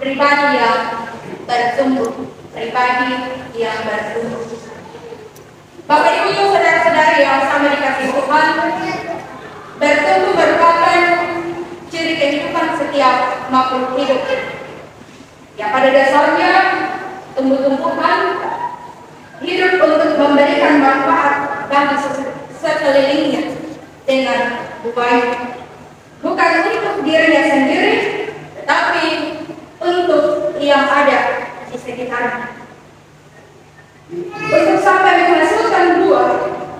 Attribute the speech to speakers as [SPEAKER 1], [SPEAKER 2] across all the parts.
[SPEAKER 1] pribadi yang bertumbuh, pribadi yang bertumbuh. Bapak Ibu saudara-saudari yang sama dikasih Tuhan, bertumbuh merupakan ciri kehidupan setiap makhluk hidup. Ya, pada dasarnya tumbuh-tumbuhan hidup untuk memberikan manfaat bagi sekelilingnya dengan baik, bukan untuk dirinya sendiri, tetapi untuk yang ada di sekitarnya. Untuk sampai menghasilkan buah,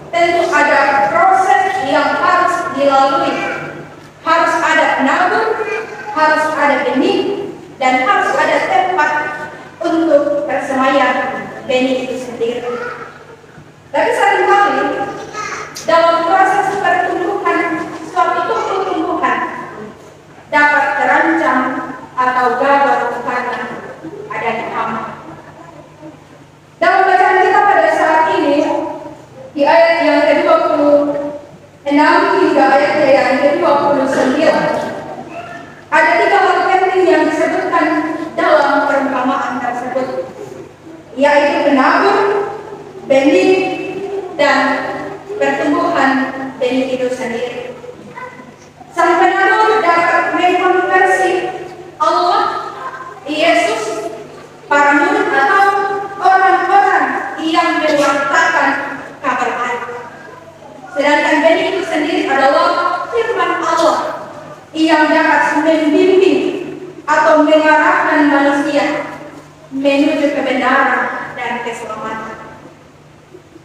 [SPEAKER 1] tentu ada proses yang harus dilalui. Harus ada penabur, harus ada benih, dan harus ada tempat untuk persemaian benih itu sendiri. Tapi seringkali dalam proses pertumbuhan suatu tumbuhan dapat terancam atau gagal karena adanya hama. Dalam bacaan kita pada saat ini di ayat yang ke-26 hingga ayat yang ke-29 ada 3 hal penting yang disebutkan dalam perumpamaan tersebut, yaitu penabur, benih, dan pertumbuhan benih itu sendiri. Sang penabur dapat mengkonversi Allah, Yesus, para murid atau orang-orang yang mewartakan kabar baik. Sedangkan benih itu sendiri adalah firman Allah yang dapat membimbing atau mengarahkan manusia menuju kebenaran dan keselamatan.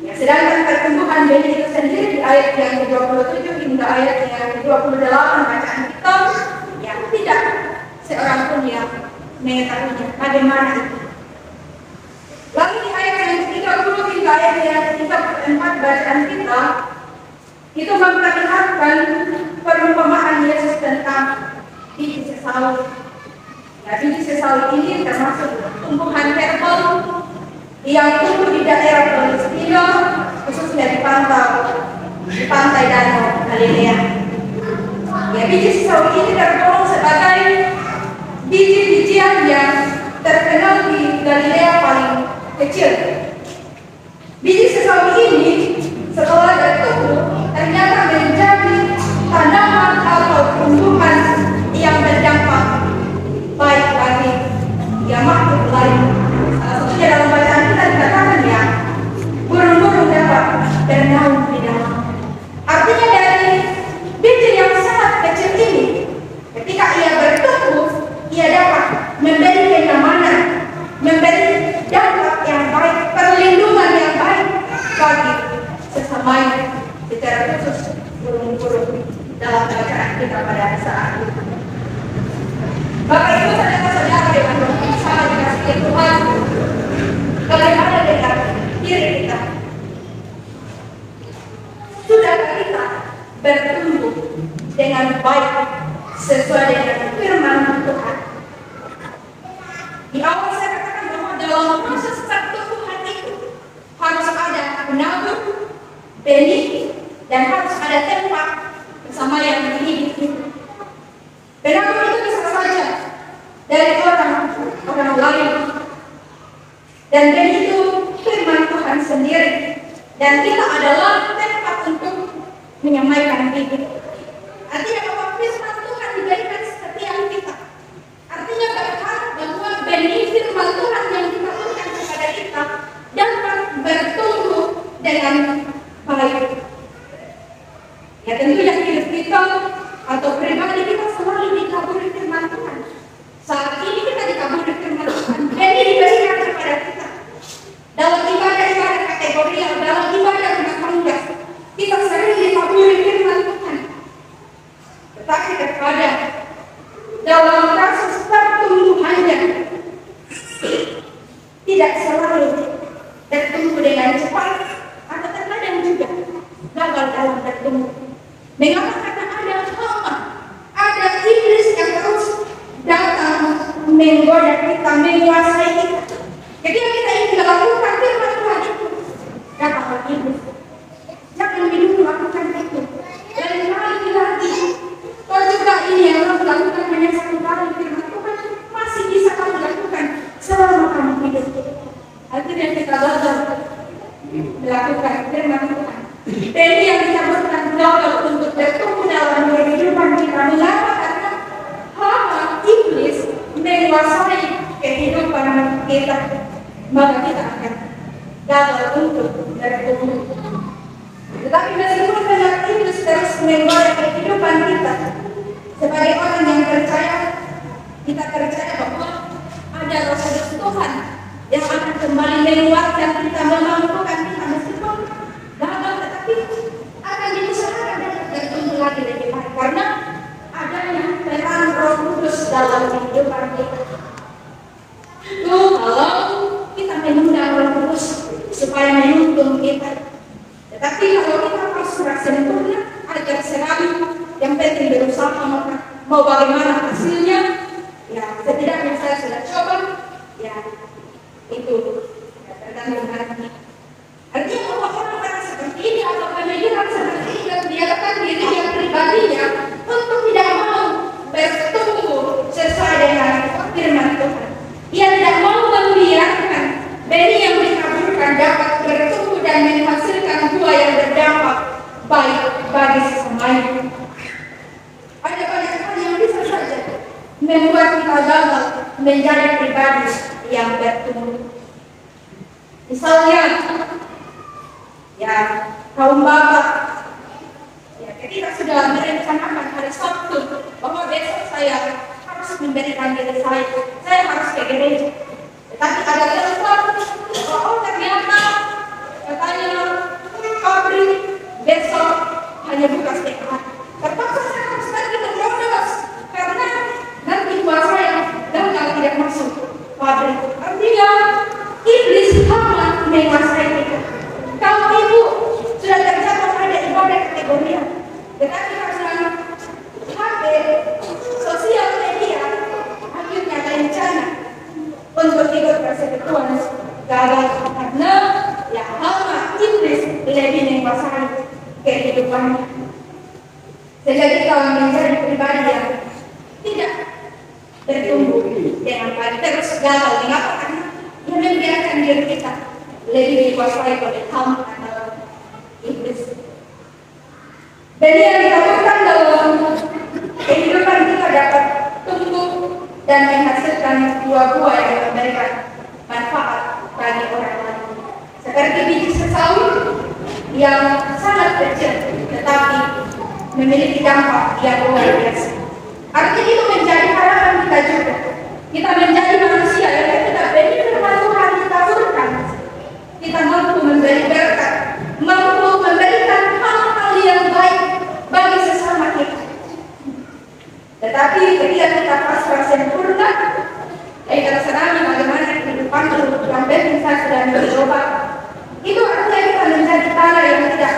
[SPEAKER 1] Ya, sedangkan pertumbuhan benih itu sendiri di ayat yang ke-27 hingga ayat yang ke-28 bacaan kita, yang tidak seorang pun yang mengetahuinya bagaimana itu. Lalu di ayat yang ke-30 hingga ayat yang ke-34 bacaan kita itu memperlihatkan perumpamaan Yesus tentang biji sesawi. Ya, biji sesawi ini termasuk tumbuhan herbal yang tumbuh di daerah Palestina, khususnya di pantai Danau Galilea. Ya, biji sesawi ini tergolong sebagai biji-bijian yang terkenal di Galilea paling kecil. Biji sesawi ini setelah bertumbuh ternyata menjadi tanaman atau tumbuhan yang berdampak baik bagi makhluk lain. Salah satunya dalam bacaan kita dikatakan ya, burung-burung dapat bernaung di dalam. Artinya dari biji yang sangat kecil ini, ketika ia bertumbuh, ia dapat memberi kenyamanan, memberi dampak yang baik, perlindungan yang baik bagi sesamanya, secara khusus burung-burung dalam bacaan kita pada saat itu. Bapak Ibu saudara-saudara yang bersama dikasihi Tuhan, bagaimana dengan diri kita? Sudahkah kita bertumbuh dengan baik sesuai dengan firman Tuhan? Di awal saya katakan bahwa dalam proses pertumbuhan itu harus ada penabur, benih, dan harus ada tempat bersama yang hidup itu. Penabur itu bisa saja dari orang lain, dan benih itu firman Tuhan sendiri, dan kita adalah tempat untuk menyampaikan hidup. Artinya bahwa firman Tuhan diberikan setiap kita. Artinya bahwa benih firman Tuhan yang diturunkan kepada kita dapat bertumbuh dengan baik. Ya, tentunya hidup kita atau pribadi kita selalu dikaburi firman Tuhan. Saat ini kita dikaburi firman Tuhan. Benih diberikan kepada kita. Dalam ibadah kategori yang dalam ibadah rumah tangga, kita sering dikaburi firman Tuhan. Tetapi kepada dalam proses pertumbuhannya tidak selalu bertumbuh dengan cepat, atau terkadang juga gagal dalam bertumbuh. Mengapa? Karena ada hama, ada iblis yang terus datang menggoda kita, menguasai kita. Ketika kita ingin melakukan firman Tuhan itu, datanglah iblis. Jangan dulu lakukan itu. Dan lagi-lagi, kalau juga ini yang lakukan hanya satu kali firman Tuhan, masih bisa kamu hidup. Akhirnya kita gagal melakukan firman Tuhan. Jadi yang kita butuhkan gagal untuk bertumbuh dalam kehidupan kita. Mengapa? Karena hama iblis menguasai kehidupan kita, maka kita akan gagal untuk bertumbuh. Tetapi meskipun benar iblis terus menguasai kehidupan kita, sebagai orang yang percaya, kita percaya bahwa ada Roh Kudus Tuhan yang akan kembali menguatkan kita, memampukan kita meskipun gagal, tetapi akan diusahakan dan bertumbuh lagi lebih baik karena adanya peran Roh Kudus dalam kehidupan kita. Kalau kita mengundang Roh Kudus supaya menuntun kita, tetapi kalau kita pasrah sempurna agar selalu yang penting berusaha, maka mau bagaimana hasilnya, ya setidaknya saya sudah coba, ya itu ya, tergantung hati. Artinya bahwa orang-orang seperti ini atau pemikiran seperti ini dan biarkan diri yang pribadinya untuk tidak mau bertumbuh sesuai dengan firman Tuhan. Ia tidak mau membiarkan benih yang ditaburkan dapat bertumbuh dan menghasilkan buah yang berdampak baik bagi sesamanya. Ada banyak hal yang bisa saja membuat kita gagal menjadi pribadi yang bertumbuh. Misalnya, ya kaum bapak, ya ketika sudah merencanakan hari Sabtu bahwa besok saya harus memberikan diri saya harus ke gereja. Tetapi ada telepon, oh ternyata katanya pabrik besok hanya buka setiap hari. Terpaksa saya harus pergi ke Monas karena nanti buah saya gagal tidak masuk pabrik. Artinya iblis hama menguasai kita. Kalau ibu sudah terjatuh pada ibadah kategori, tetapi karena HP, sosial media, akhirnya rencana untuk ikut persekutuan gagal karena ya hama iblis lebih menguasai kehidupannya. Jadi kalau menjadi pribadi yang tidak bertumbuh dengan baik terus gagal, mengapa? Karena ia membiarkan diri kita lebih dikuasai oleh hama atau iblis. Dan yang dikatakan dalam kehidupan kita dapat tumbuh dan menghasilkan buah-buah yang memberikan manfaat bagi orang lain. Seperti biji sesawi yang sangat kecil tetapi memiliki dampak yang luar biasa. Artinya itu menjadi harapan kita juga. Kita menjadi manusia yang kita beri firman Tuhan ditaburkan. Kita mampu memberi berkat, mampu memberikan hal-hal yang baik bagi sesama kita. Tetapi ketika kita pasrah sempurna, terserah bagaimana kehidupan yang penting saya sudah mencoba. Itu artinya kita menjadi tanah yang tidak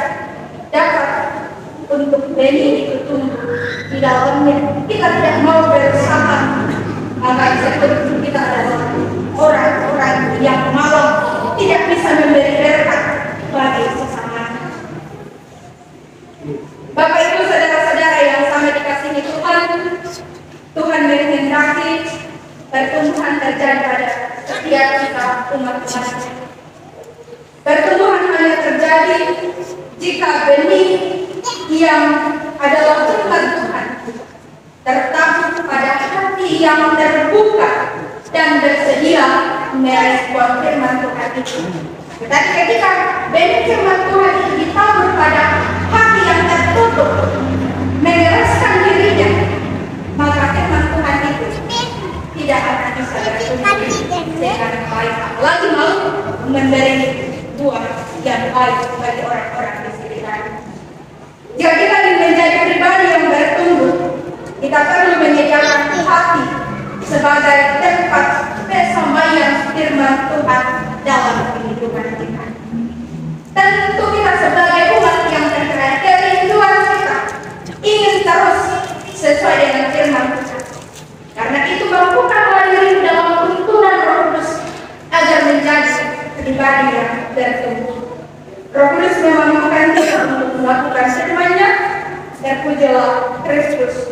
[SPEAKER 1] dapat untuk benih itu tumbuh di dalamnya. Kita tidak mau berusaha agar seperti kita adalah orang-orang yang malam tidak bisa memberi berkat bagi sesama. Bapak Ibu saudara-saudara yang sangat dikasihi Tuhan, Tuhan menghendaki pertumbuhan terjadi pada setiap kita umat-umatnya. Pertumbuhan hanya terjadi jika benih yang adalah firman Tuhan tertabuh pada hati yang terbuka dan bersedia merespon firman Tuhan itu. Tetapi ketika benih firman Tuhan itu ditabur pada hati yang tertutup, mengeraskan dirinya, maka firman Tuhan itu tidak akan bisa bertumbuh dengan baik, apalagi mau memberi buah yang baik bagi orang-orang di sekitar. Jika kita ingin menjadi pribadi yang bertumbuh, kita perlu menyediakan hati sebagai tempat persampaian firman Tuhan dalam kehidupan kita. Tentu kita sebagai umat yang terkaya, kerinduan kita ingin terus sesuai dengan firman Tuhan. Karena itu mampukan diri dalam tuntunan Roh Kudus agar menjadi pribadi yang bertumbuh. Roh Kudus memampukan kita untuk melakukan firman-Nya. Terpujilah Kristus